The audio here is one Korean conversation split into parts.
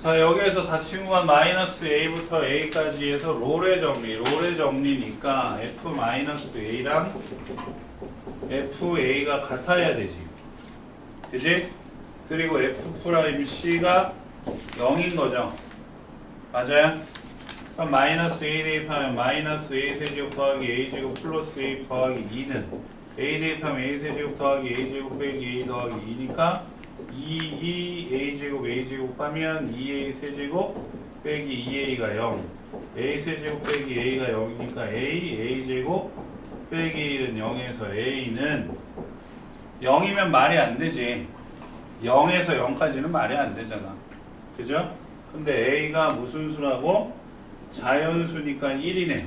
자, 여기에서 다 친구가 마이너스 a부터 a까지 해서 롤의 정리니까 f-a랑 fa가 같아야 되지. 그지? 그리고 f'c가 0인 거죠. 맞아요? 그럼 마이너스 a 대입하면 마이너스 a 세제곱 더하기 a 제곱 플러스 a 더하기 2는 a 대입하면 a 세제곱 더하기 a 제곱 빼기 a 더하기 2니까 2 a 제곱 하면 2a 세제곱 빼기 2a가 0 a 세제곱 빼기 a가 0이니까 a 제곱 빼기 1은 0에서 a는 0이면 말이 안 되지. 0에서 0까지는 말이 안 되잖아. 그죠? 근데 a가 무슨 수라고? 자연수니까 1이네.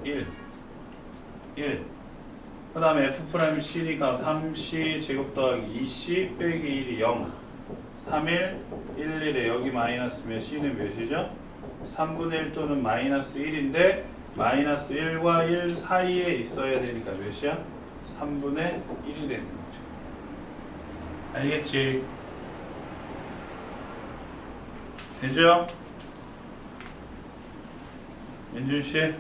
1. 그 다음에 f'c니까 3c 제곱 더하기 2c 빼기 1이 0. 3일 1에 여기 마이너스 몇 c는 몇이죠? 3분의 1 또는 마이너스 1인데 마이너스 1과 1 사이에 있어야 되니까 몇이야? 3분의 1이 되는 거죠. 알겠지? 되죠? 민준씨?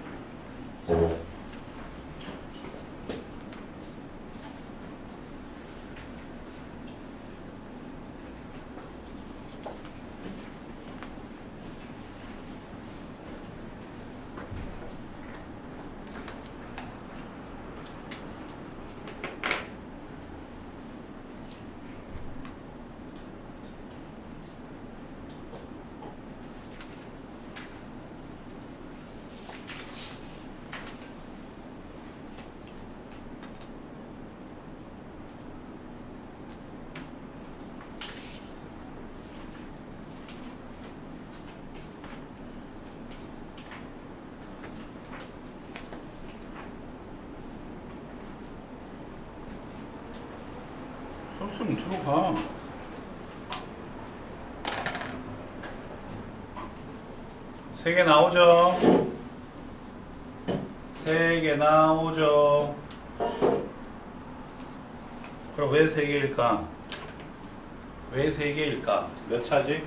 소스는 들어가. 세 개 나오죠? 세 개 나오죠? 그럼 왜 세 개일까? 왜 세 개일까? 몇 차지?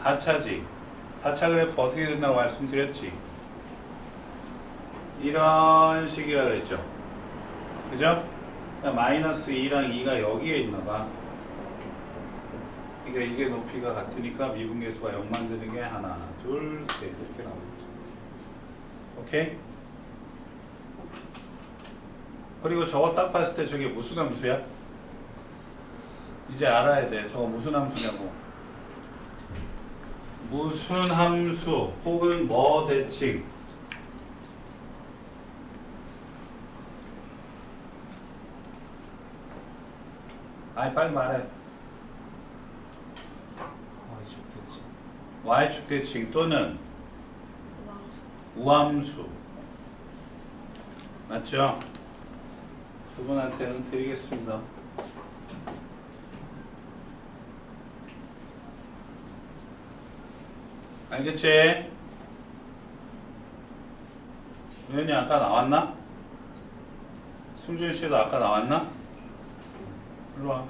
4차지. 4차 그래프 어떻게 된다고 말씀드렸지? 이런 식이라 그랬죠. 그죠? 마이너스 2랑 2가 여기에 있나봐. 그러니까 이게 높이가 같으니까 미분계수가 0 만드는 게 하나, 둘, 셋 이렇게 나오겠죠. 오케이? 그리고 저거 딱 봤을 때 저게 무슨 함수야? 이제 알아야 돼. 저거 무슨 함수냐고. 무슨 함수 혹은 뭐 대칭. 아니 빨리 말해. Y축 대칭 또는 우함수. 맞죠? 두 분한테는 드리겠습니다. 알겠지? 우연히 아까 나왔나? 승준 씨도 아까 나왔나? 일로 와.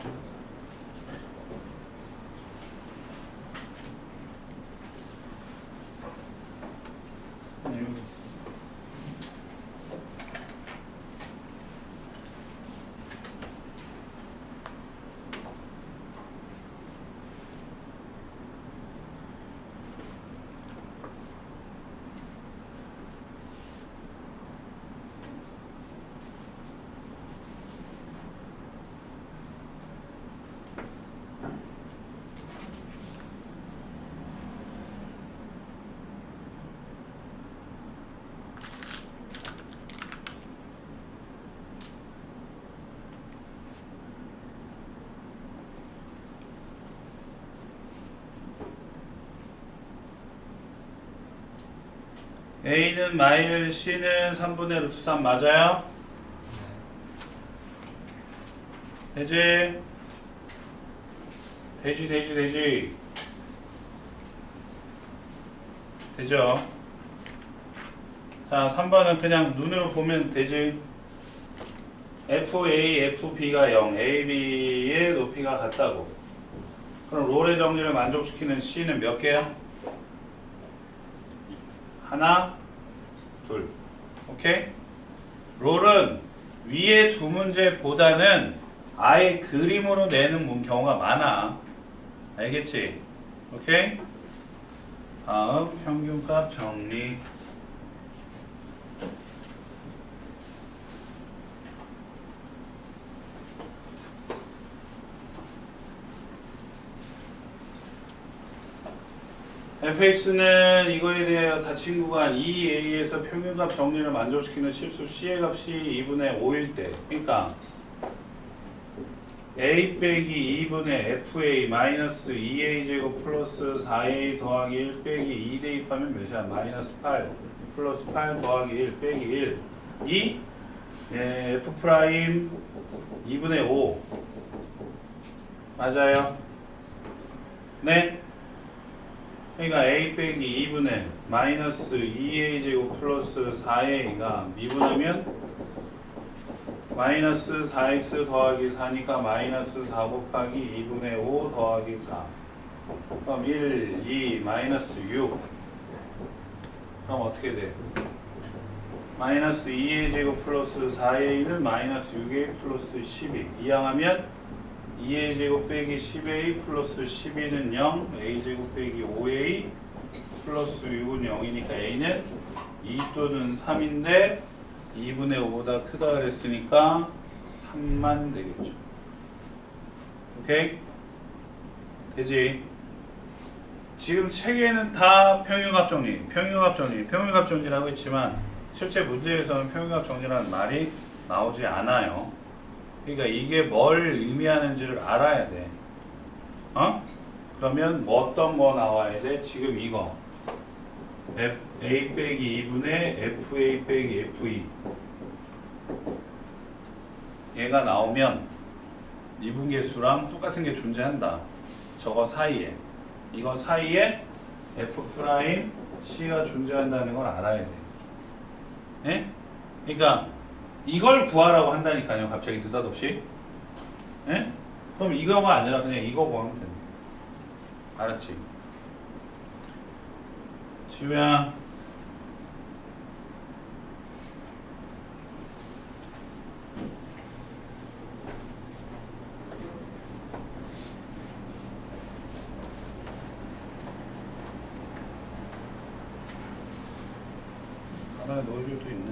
A는 마일 C는 3분의 루트 3 맞아요? 되지? 되지. 되죠? 자, 3번은 그냥 눈으로 보면 되지? FA, FB가 0, AB의 높이가 같다고. 그럼 롤의 정리를 만족시키는 C는 몇 개야? 하나, 둘. 오케이? 롤은 위에 두 문제보다는 아예 그림으로 내는 경우가 많아. 알겠지? 오케이? 다음 평균값 정리. fx는 이거에 대하여 닫힌 구간 2a에서 평균값 정리를 만족시키는 실수 c의 값이 2분의 5일 때, 그러니까 a 빼기 2분의 fa 마이너스 2a 제곱 플러스 4a 더하기 1 빼기 2 대입하면 몇이야? 마이너스 8 플러스 8 더하기 1 빼기 1 이 f 프라임 2분의 5 맞아요? 네? 그러니까 a 빼기 2분의 마이너스 2a 제곱 플러스 4a가 미분하면 마이너스 4x 더하기 4니까 마이너스 4 곱하기 2분의 5 더하기 4 그럼 1, 2, 마이너스 6 그럼 어떻게 돼? 마이너스 2a 제곱 플러스 4a는 마이너스 6a 플러스 12 이항하면 2a 제곱 빼기 10a 플러스 12는 0 a 제곱 빼기 5a 플러스 6은 0이니까 a는 2 또는 3인데 2분의 5보다 크다 그랬으니까 3만 되겠죠. 오케이? 되지? 지금 책에는 다 평균값 정리라고 했지만 실제 문제에서는 평균값 정리라는 말이 나오지 않아요. 그러니까 이게 뭘 의미하는지를 알아야 돼. 그러면 뭐 어떤 거 나와야 돼? 지금 이거 a 빼기 2분의 fa 빼기 fe 얘가 나오면 미분계수랑 똑같은 게 존재한다. 저거 사이에 이거 사이에 f 프라임 c가 존재한다는 걸 알아야 돼. 예? 그러니까 이걸 구하라고 한다니까요. 갑자기 느닷없이. 예? 그럼 이거가 아니라 그냥 이거 구하면 돼. 알았지? 지우야. 바닥에 넣어줄 수 있네.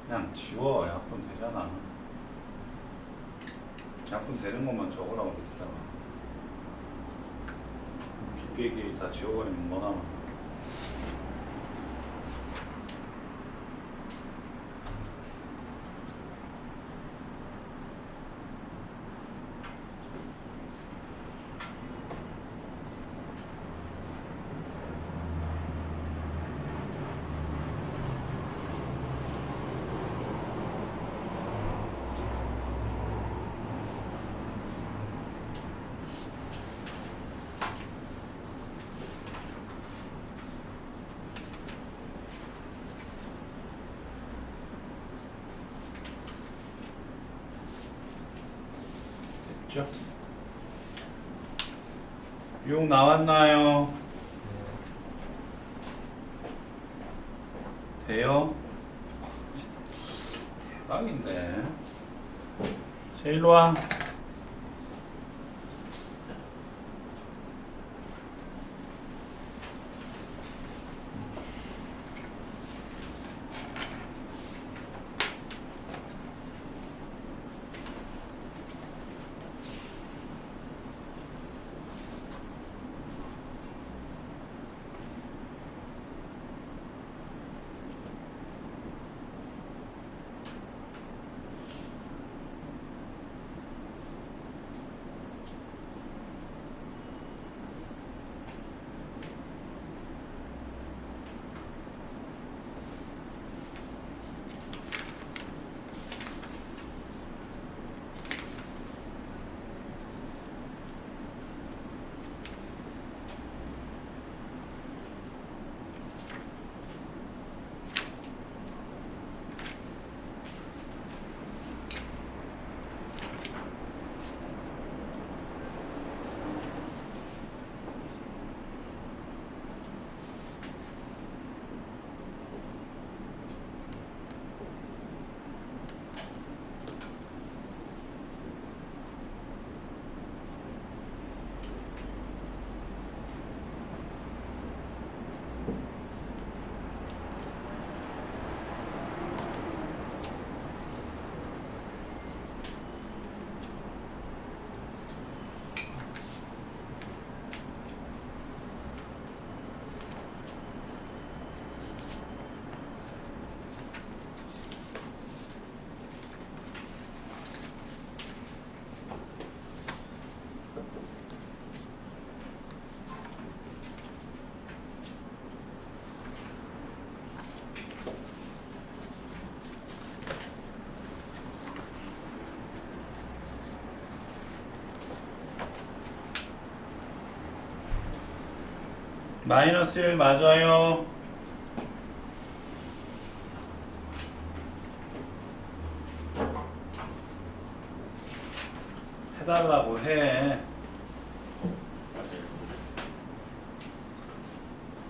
그냥 지워. 약분 되잖아. 약분 되는 것만 적으라고 그랬잖아. 빗배기 다 지워버리면 뭐 남아. 됐죠? 6 나왔나요? 돼요? 대박인데. 자, 일로 와. 마이너스 1 맞아요. 해달라고 해.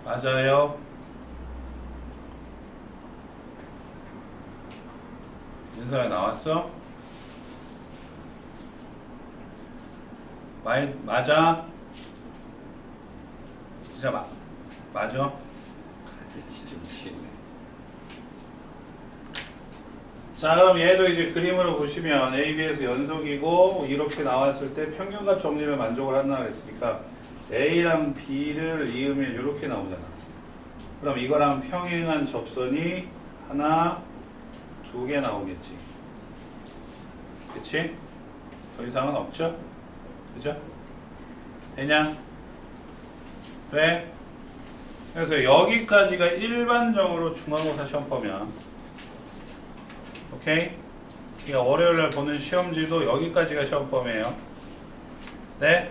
맞아요. 윤서야 나왔어? 맞아? 진짜 맞아? 진짜 미치겠네. 자, 그럼 얘도 이제 그림으로 보시면 AB에서 연속이고 이렇게 나왔을 때 평균값 정리를 만족을 한다 그랬으니까 A랑 B를 이으면 이렇게 나오잖아. 그럼 이거랑 평행한 접선이 하나, 두 개 나오겠지. 그치? 더 이상은 없죠? 그죠? 되냐? 왜? 그래서 여기까지가 일반적으로 중간고사 시험 보면 오케이? 그러니까 월요일날 보는 시험지도 여기까지가 시험 범위에요. 네?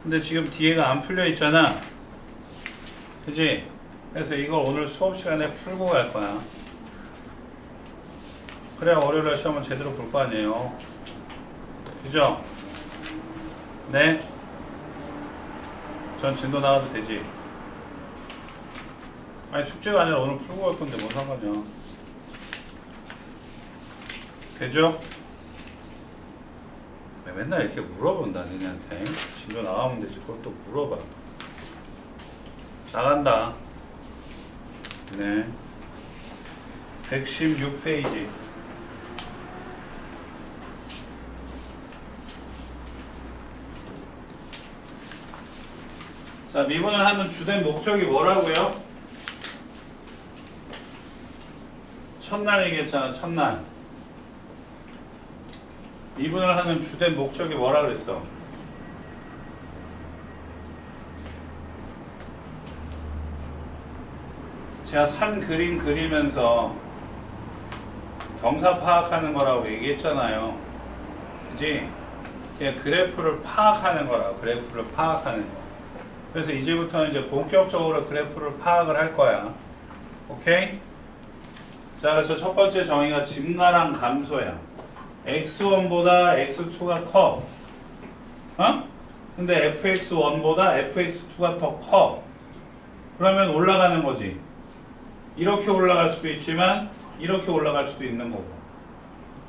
근데 지금 뒤에가 안 풀려 있잖아. 그지? 그래서 이걸 오늘 수업 시간에 풀고 갈 거야. 그래야 월요일날 시험은 제대로 볼 거 아니에요. 그죠? 네? 전 진도 나가도 되지. 아니 숙제가 아니라 오늘 풀고 갈 건데 뭔 상관이야. 되죠? 왜 맨날 이렇게 물어본다 너네한테. 진도 나가면 되지 그걸 또 물어봐. 나간다. 네. 116페이지. 자, 미분을 하는 주된 목적이 뭐라고요? 첫날 얘기했잖아, 첫날. 미분을 하는 주된 목적이 뭐라 그랬어? 제가 산 그림 그리면서 경사 파악하는 거라고 얘기했잖아요. 그지? 그냥 그래프를 파악하는 거라고, 그래프를 파악하는 거. 그래서 이제부터는 이제 본격적으로 그래프를 파악을 할 거야. 오케이? 자, 그래서 첫 번째 정의가 증가랑 감소야. x1보다 x2가 커. 어? 근데 fx1보다 fx2가 더 커. 그러면 올라가는 거지. 이렇게 올라갈 수도 있지만 이렇게 올라갈 수도 있는 거고.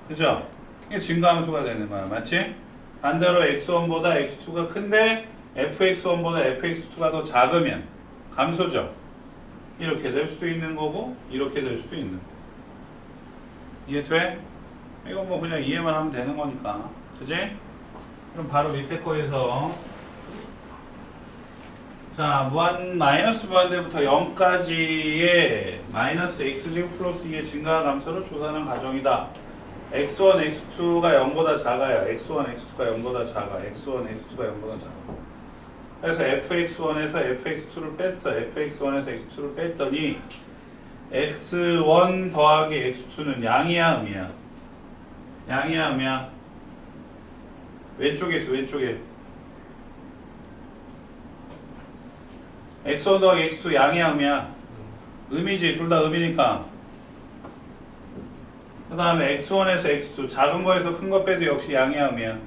그죠? 이게 증가함수가 되는 거야. 맞지? 반대로 x1보다 x2가 큰데 fx1보다 fx2가 더 작으면 감소죠. 이렇게 될 수도 있는 거고 이렇게 될 수도 있는 거. 이해돼? 이거 뭐 그냥 이해만 하면 되는 거니까. 그지? 그럼 바로 밑에 거에서 자, 마이너스 무한대부터 0까지의 마이너스 x제곱 플러스 2의 증가 감소를 조사하는 과정이다. x1, x2가 0보다 작아요. x1, x2가 0보다 작아. x1, x2가 0보다 작아. 그래서 fx1에서 fx2를 뺐어. fx1에서 x2를 뺐더니 x1 더하기 x2는 양이야, 음이야? 양이야, 음이야? 왼쪽에 있어, 왼쪽에. x1 더하기 x2 양이야, 음이야? 음이지, 둘 다 음이니까. 그 다음에 x1에서 x2 작은 거에서 큰 거 빼도 역시 양이야, 음이야?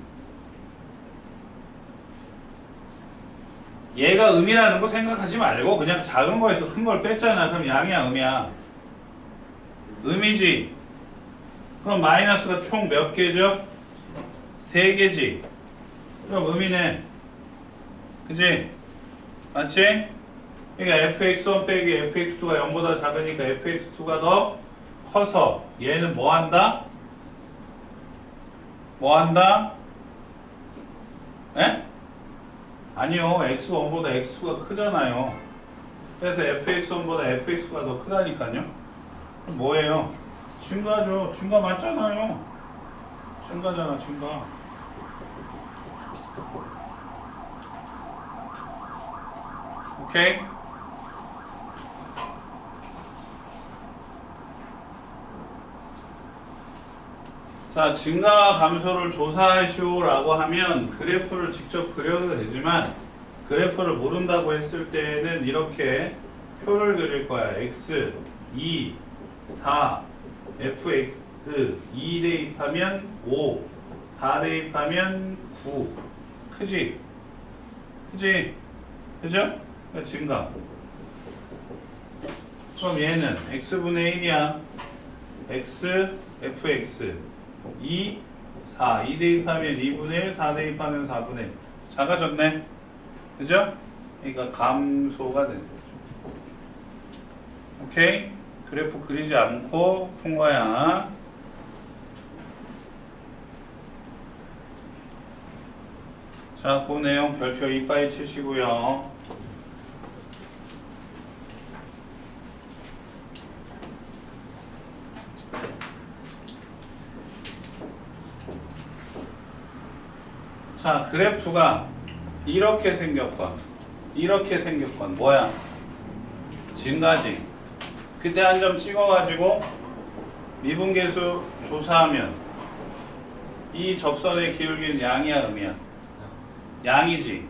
얘가 음이라는 거 생각하지 말고 그냥 작은 거에서 큰 걸 뺐잖아. 그럼 양이야, 음이야? 음이지. 그럼 마이너스가 총 몇 개죠? 3개지. 그럼 음이네. 그지? 맞지? 그러니까 fx1 빼기 fx2가 0보다 작으니까 fx2가 더 커서 얘는 뭐 한다? 뭐 한다? 에? 아니요. x1보다 x2가 크잖아요. 그래서 fx1보다 fx가 더 크다니까요. 그럼 뭐예요? 증가죠. 증가 맞잖아요. 증가잖아, 증가. 오케이? 자, 증가 감소를 조사하시오라고 하면 그래프를 직접 그려도 되지만 그래프를 모른다고 했을 때는 이렇게 표를 그릴 거야. x, 2, 4, fx, 2 대입하면 5, 4 대입하면 9. 크지? 그지? 그죠? 증가. 그럼 얘는 x분의 1이야. x, fx 2, 4. 2 대입하면 2분의 1, 4 대입하면 4분의 1. 작아졌네. 그죠? 그러니까 감소가 되는 거죠. 오케이? 그래프 그리지 않고 푼 거야. 자, 그 내용 별표 이빠이 치시고요. 자, 그래프가 이렇게 생겼건 이렇게 생겼건 뭐야? 증가지. 그때 한 점 찍어가지고 미분계수 조사하면 이 접선의 기울기는 양이야, 음이야? 양이지.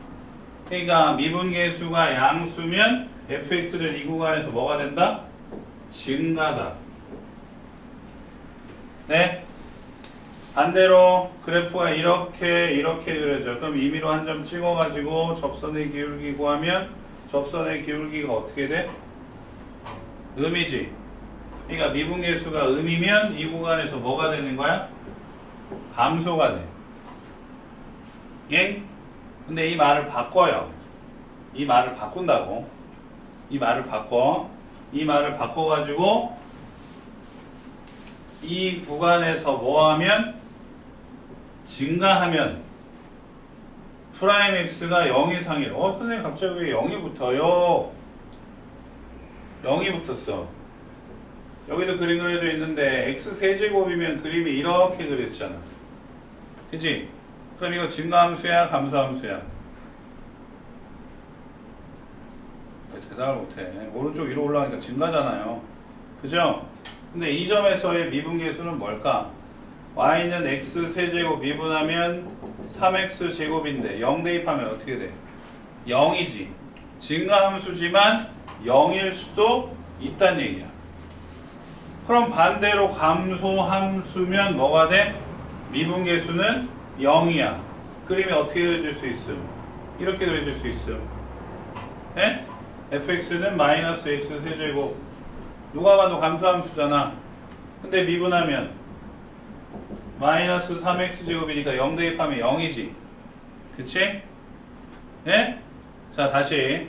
그러니까 미분계수가 양수면 fx는 이 구간에서 뭐가 된다? 증가다. 네? 반대로 그래프가 이렇게 그려져. 그럼 임의로 한 점 찍어가지고 접선의 기울기 구하면 접선의 기울기가 어떻게 돼? 음이지. 그러니까 미분계수가 음이면 이 구간에서 뭐가 되는 거야? 감소가 돼. 예? 근데 이 말을 바꿔요. 이 말을 바꾼다고. 이 말을 바꿔. 이 말을 바꿔가지고 이 구간에서 뭐하면 증가하면 프라임 x가 0 이상이래. 선생님 갑자기 왜 0이 붙어요? 0이 붙었어. 여기도 그림 그려져 있는데 x 세제곱이면 그림이 이렇게 그려졌잖아. 그치? 그럼 이거 증가함수야, 감소함수야? 대답을 못해. 오른쪽 위로 올라가니까 증가잖아요. 그죠? 근데 이 점에서의 미분계수는 뭘까? y는 x 세제곱 미분하면 3x 제곱인데 0 대입하면 어떻게 돼? 0이지. 증가함수지만 0일 수도 있다는 얘기야. 그럼 반대로 감소함수면 뭐가 돼? 미분계수는 0이야. 그림이 어떻게 그려질 수 있음? 이렇게 그려질 수 있음. 예? fx는 마이너스 x 세제곱. 누가 봐도 감소함수잖아. 근데 미분하면 마이너스 3x 제곱이니까 0 대입하면 0이지. 그치? 예? 자, 다시.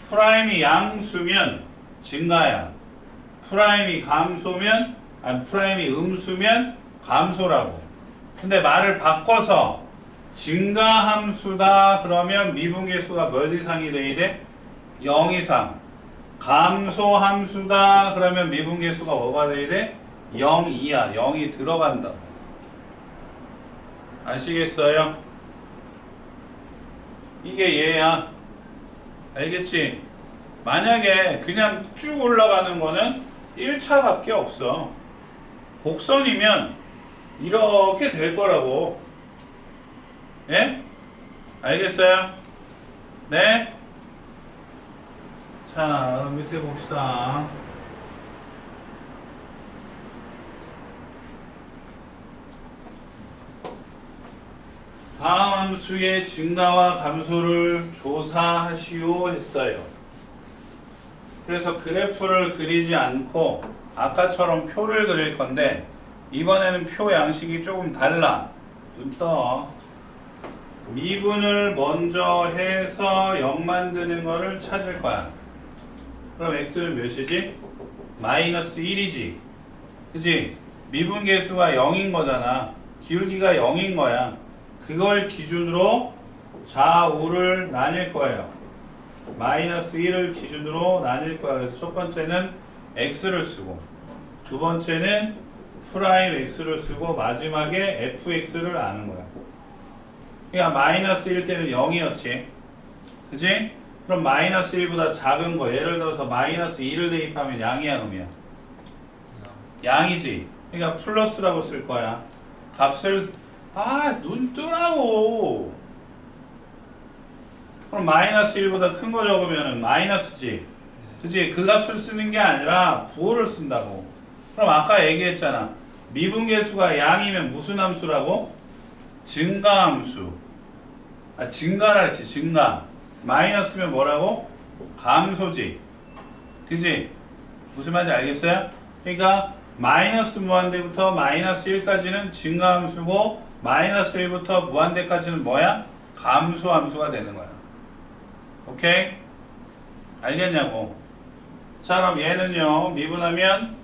프라임이 양수면 증가야. 프라임이 감소면, 아니, 프라임이 음수면 감소라고. 근데 말을 바꿔서 증가함수다 그러면 미분계수가 몇 이상이 돼야 돼? 0 이상. 감소함수다 그러면 미분계수가 뭐가 돼야 돼? 0 이하. 0이 들어간다. 아시겠어요? 이게 얘야. 알겠지? 만약에 그냥 쭉 올라가는 거는 1차밖에 없어. 곡선이면 이렇게 될 거라고. 예? 알겠어요? 네? 자, 밑에 봅시다. 다음 함수의 증가와 감소를 조사하시오 했어요. 그래서 그래프를 그리지 않고 아까처럼 표를 그릴 건데 이번에는 표 양식이 조금 달라. 눈 떠. 미분을 먼저 해서 0 만드는 거를 찾을 거야. 그럼 x는 몇이지? 마이너스 1이지. 그치? 미분계수가 0인 거잖아. 기울기가 0인 거야. 그걸 기준으로 좌우를 나뉠 거예요. 마이너스 1을 기준으로 나뉠 거야. 그래서 첫 번째는 x를 쓰고 두 번째는 프라임 x를 쓰고 마지막에 fx를 아는 거야. 그러니까 마이너스 1 때는 0이었지. 그치? 그럼 마이너스 1보다 작은 거 예를 들어서 마이너스 2를 대입하면 양이야 음이야? 양이지. 그러니까 플러스라고 쓸 거야. 값을 눈 뜨라고. 그럼 마이너스 1보다 큰 거 적으면 마이너스지. 그치? 그 값을 쓰는 게 아니라 부호를 쓴다고. 그럼 아까 얘기했잖아. 미분계수가 양이면 무슨 함수라고? 증가함수. 증가라 했지. 증가. 마이너스면 뭐라고? 감소지. 그치? 무슨 말인지 알겠어요? 그러니까 마이너스 무한대부터 마이너스 1까지는 증가함수고 마이너스 1부터 무한대까지는 뭐야? 감소함수가 되는 거야. 오케이? 알겠냐고. 자, 그럼 얘는요 미분하면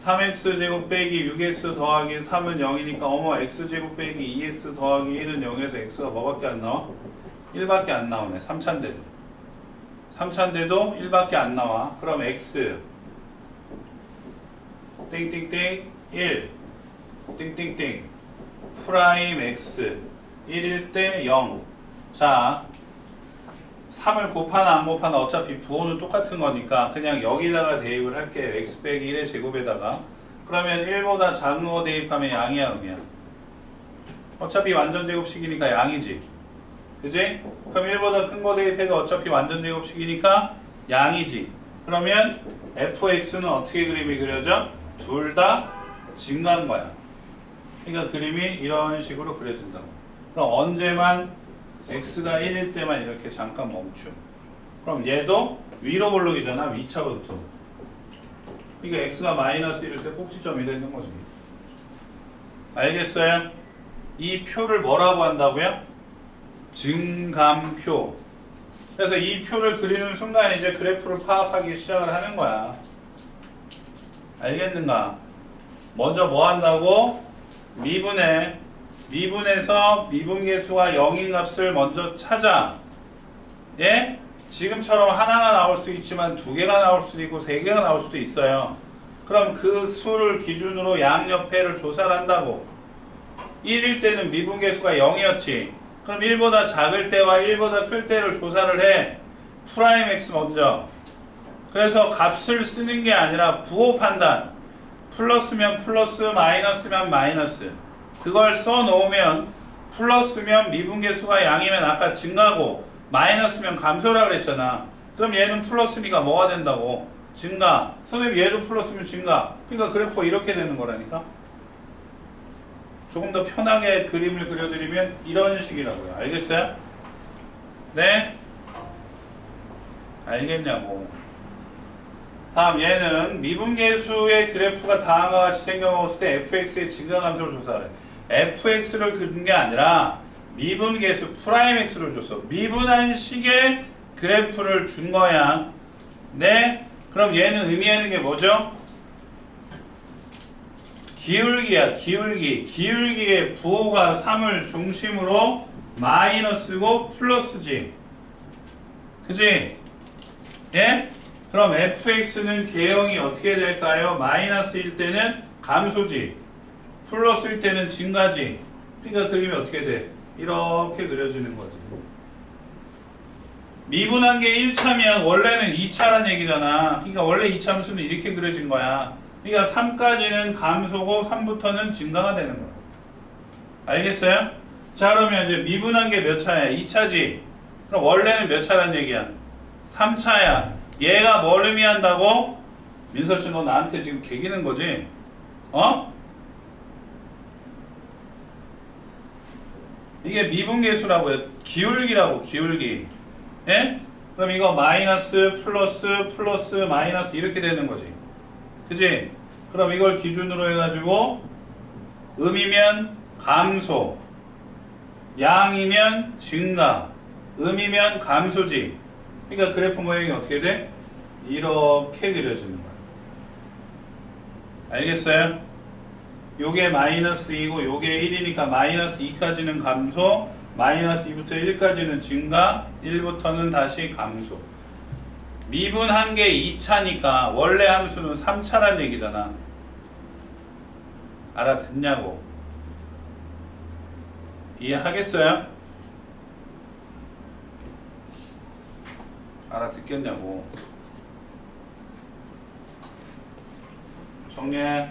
3x제곱 빼기 6x 더하기 3은 0이니까 x제곱 빼기 2x 더하기 1은 0에서 x가 뭐밖에 안 나와? 1밖에 안 나오네. 3차인데도 1밖에 안 나와. 그럼 x 띵띵띵 1 띵띵띵 프라임 x 1일 때 0. 자, 3을 곱하나 안 곱하나 어차피 부호는 똑같은 거니까 그냥 여기다가 대입을 할게요. x 빼기 1의 제곱에다가. 그러면 1보다 작은 거 대입하면 양이야 음이야? 어차피 완전 제곱식이니까 양이지. 그지? 그럼 1보다 큰 거 대입해도 어차피 완전 제곱식이니까 양이지. 그러면 fx는 어떻게 그림이 그려져? 둘 다 증가한 거야. 그러니까 그림이 이런 식으로 그려진다고. 그럼 언제만 x가 1일 때만 이렇게 잠깐 멈춤. 그럼 얘도 위로 볼록이잖아. 위차부터. 그러니까 x가 마이너스 1일 때 꼭지점이 되는 거지. 알겠어요? 이 표를 뭐라고 한다고요? 증감표. 그래서 이 표를 그리는 순간 이제 그래프를 파악하기 시작을 하는 거야. 알겠는가? 먼저 뭐 한다고? 미분해서 미분계수가 0인 값을 먼저 찾아. 예? 지금처럼 하나가 나올 수 있지만 두 개가 나올 수도 있고 세 개가 나올 수도 있어요. 그럼 그 수를 기준으로 양옆에를 조사를 한다고. 1일 때는 미분계수가 0이었지. 그럼 1보다 작을 때와 1보다 클 때를 조사를 해. 프라임 x 먼저. 그래서 값을 쓰는 게 아니라 부호 판단. 플러스면 플러스, 마이너스면 마이너스. 그걸 써놓으면 플러스면 미분계수가 양이면 아까 증가고 마이너스면 감소라 그랬잖아. 그럼 얘는 플러스니까 뭐가 된다고? 증가. 선생님 얘도 플러스면 증가. 그러니까 그래프가 이렇게 되는 거라니까. 조금 더 편하게 그림을 그려드리면 이런 식이라고요. 알겠어요? 네? 알겠냐고. 다음 얘는 미분계수의 그래프가 다음과 같이 생겨먹었을 때 fx의 증가감소를 조사하래. fx를 준 게 아니라 미분계수 프라임 x를 줬어. 미분한 식의 그래프를 준 거야. 네? 그럼 얘는 의미하는 게 뭐죠? 기울기야, 기울기. 기울기의 부호가 3을 중심으로 마이너스고 플러스지. 그지? 예? 그럼 fx는 개형이 어떻게 될까요? 마이너스일 때는 감소지. 플러스일 때는 증가지. 그러니까 그림이 어떻게 돼? 이렇게 그려지는 거지. 미분한 게 1차면 원래는 2차란 얘기잖아. 그러니까 원래 2차 함수는 이렇게 그려진 거야. 그러니까 3까지는 감소고 3부터는 증가가 되는 거야. 알겠어요? 자, 그러면 이제 미분한 게 몇 차야? 2차지. 그럼 원래는 몇 차란 얘기야? 3차야. 얘가 뭘 의미한다고? 민설씨 너 나한테 지금 개기는 거지? 어? 이게 미분계수라고요. 기울기라고, 기울기. 예? 그럼 이거 마이너스 플러스 플러스 마이너스 이렇게 되는 거지. 그치? 그럼 이걸 기준으로 해가지고 음이면 감소, 양이면 증가, 음이면 감소지. 그러니까 그래프 모양이 어떻게 돼? 이렇게 그려지는 거야. 알겠어요? 요게 마이너스 2고 요게 1이니까 마이너스 2까지는 감소, 마이너스 2부터 1까지는 증가, 1부터는 다시 감소. 미분한 게 2차니까 원래 함수는 3차란 얘기잖아. 알아듣냐고. 이해하겠어요? 알아듣겠냐고. 정리해.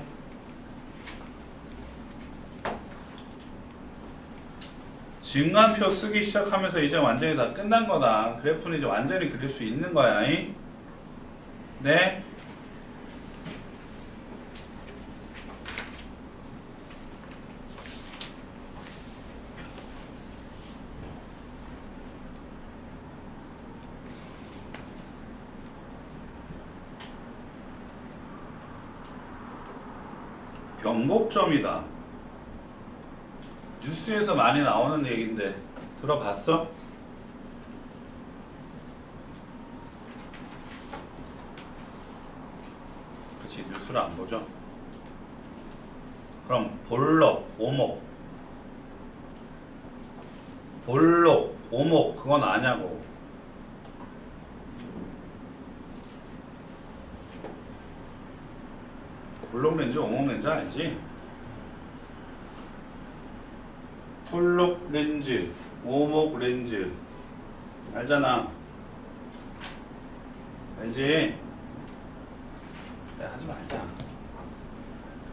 증간표 쓰기 시작하면서 이제 완전히 다 끝난 거다. 그래프는 이제 완전히 그릴 수 있는 거야. 이? 네? 변곡점이다. 뉴스에서 많이 나오는 얘기인데 들어봤어? 그치, 뉴스를 안 보죠? 그럼 볼록, 오목 볼록, 오목 그건 아냐고. 볼록 렌즈, 오목 렌즈 알지? 볼록 렌즈, 오목 렌즈 알잖아. 알지? 야, 하지 말자.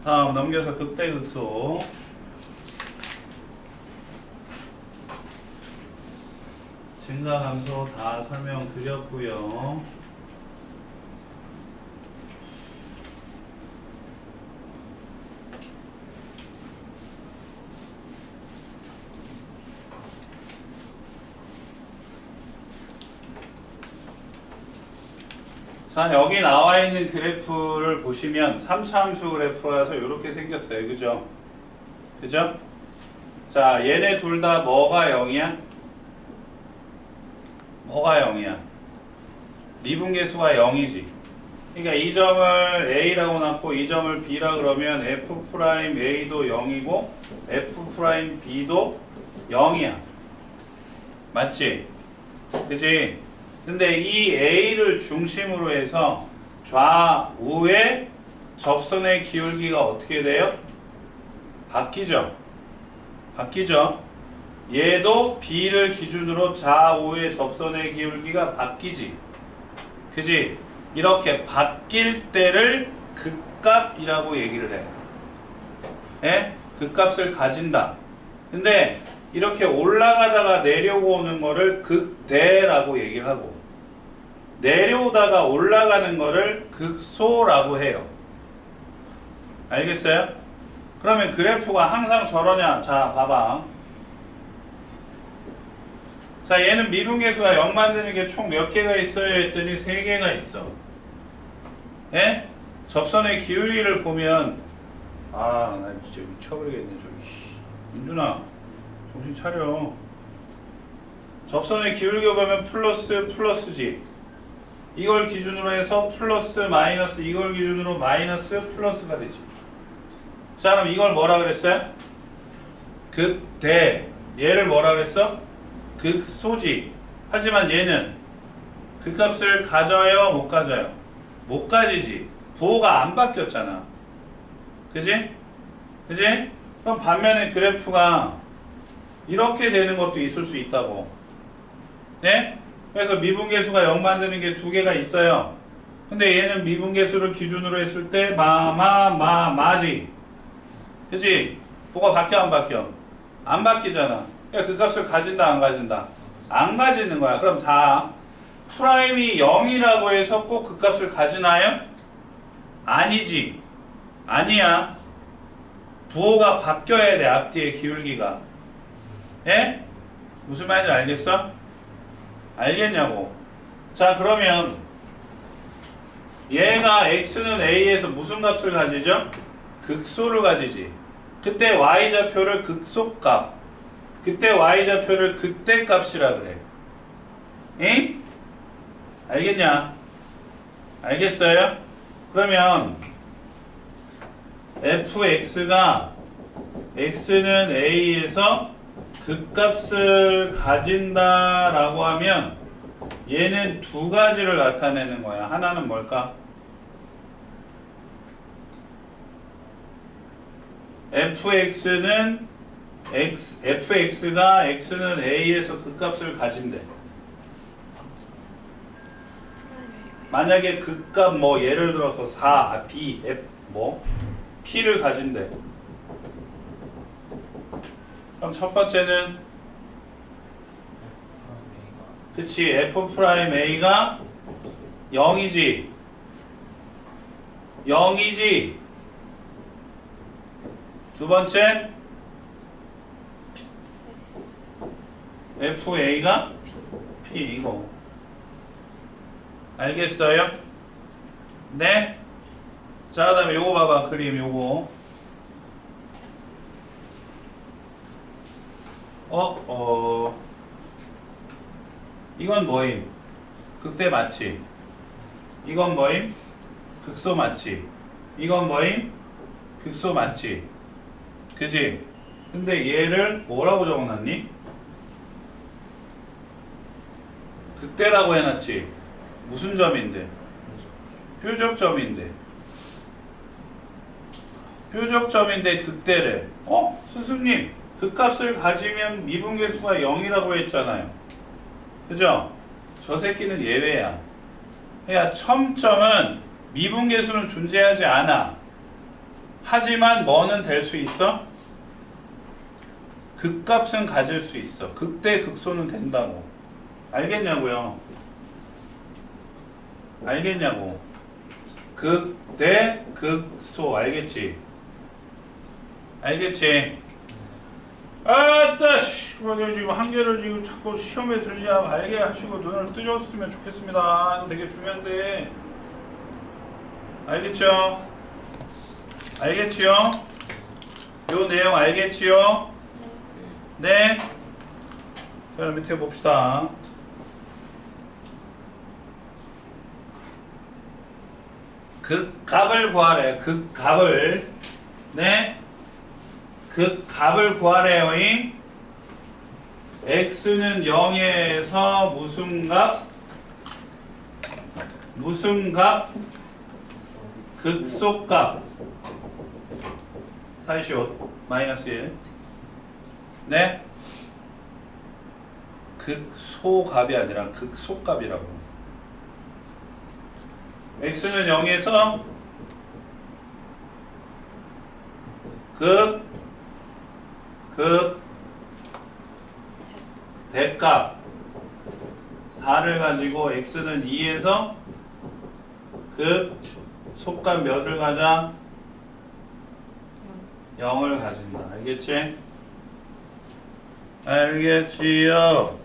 다음 넘겨서 극대극소. 증가 감소 다 설명 드렸고요. 자, 여기 나와 있는 그래프를 보시면 3차 함수 그래프라서 이렇게 생겼어요. 그죠? 그죠? 자, 얘네 둘 다 뭐가 0이야? 뭐가 0이야? 미분계수가 0이지. 그러니까 이 점을 A라고 놨고 이 점을 B라 그러면 F'A도 0이고 F'B도 0이야. 맞지? 그지? 근데 이 A를 중심으로 해서 좌우의 접선의 기울기가 어떻게 돼요? 바뀌죠? 바뀌죠? 얘도 B를 기준으로 좌우의 접선의 기울기가 바뀌지. 그지? 이렇게 바뀔 때를 극값이라고 얘기를 해. 예? 극값을 가진다. 근데 이렇게 올라가다가 내려오는 거를 극대라고 얘기를 하고 내려오다가 올라가는 거를 극소라고 해요. 알겠어요? 그러면 그래프가 항상 저러냐? 자, 봐봐. 자, 얘는 미분계수가 0 만드는 게 총 몇 개가 있어요? 했더니 3개가 있어. 예? 접선의 기울기를 보면 나 진짜 미쳐버리겠네. 민준아, 정신 차려. 접선의 기울기 보면 플러스지. 이걸 기준으로 해서 플러스 마이너스, 이걸 기준으로 마이너스 플러스가 되지. 자, 그럼 이걸 뭐라 그랬어요? 극대. 얘를 뭐라 그랬어? 극소지. 하지만 얘는 극값을 가져요? 못 가져요? 못 가지지. 부호가 안 바뀌었잖아. 그지? 그지? 그럼 반면에 그래프가 이렇게 되는 것도 있을 수 있다고. 네? 그래서 미분계수가 0 만드는 게 2개가 있어요. 근데 얘는 미분계수를 기준으로 했을 때 마지. 그지? 뭐가 바뀌어 안 바뀌어? 안 바뀌잖아. 그러니까 그 값을 가진다 안 가진다? 안 가지는 거야. 그럼 다 프라임이 0이라고 해서 꼭 그 값을 가지나요? 아니지. 아니야. 부호가 바뀌어야 돼. 앞뒤의 기울기가. 예? 무슨 말인지 알겠어? 알겠냐고. 자, 그러면 얘가 x는 a에서 무슨 값을 가지죠? 극소를 가지지. 그때 y좌표를 극소값, 그때 y좌표를 극대값이라 그래. 응? 알겠냐? 알겠어요? 그러면 fx가 x는 a에서 극값을 가진다라고 하면 얘는 2가지를 나타내는 거야. 하나는 뭘까? fx가 x는 a에서 극값을 가진대. 만약에 극값 뭐 예를 들어서 4, b, f 뭐 p를 가진대. 그럼 첫 번째는 그치, f'a가 0이지. 0이지. 두 번째 fa가 p 이거. 알겠어요? 네? 자, 그 다음에 요거 봐봐. 그림 요거. 이건 뭐임? 극대 맞지? 이건 뭐임? 극소 맞지? 이건 뭐임? 극소 맞지? 그지? 근데 얘를 뭐라고 적어놨니? 극대라고 해놨지? 무슨 점인데? 표적점인데. 표적점인데 극대래. 스승님, 극값을 가지면 미분계수가 0이라고 했잖아요. 그죠? 저 새끼는 예외야. 그러니까 첨점은 미분계수는 존재하지 않아. 하지만 뭐는 될 수 있어? 극값은 가질 수 있어. 극대 극소는 된다고. 알겠냐고요? 알겠냐고. 극대 극소. 알겠지? 알겠지? 아따 씨, 지금 한계를 지금 자꾸 시험에 들지 말게 하시고 눈을 뜨셨으면 좋겠습니다. 이거 되게 중요한데. 알겠죠? 알겠지요? 요 내용 알겠지요? 네? 자, 밑에 봅시다. 극값을 구하래. 극값을. 네? 극값을 구하래요. x는 0에서 무슨 값? 무슨 값? 극소값. 45 마이너스 1. 네? 극소값이 아니라 극소값이라고. x는 0에서 대값 4를 가지고 x는 2에서 속값 몇을 가자? 0을 가진다. 알겠지? 알겠지요?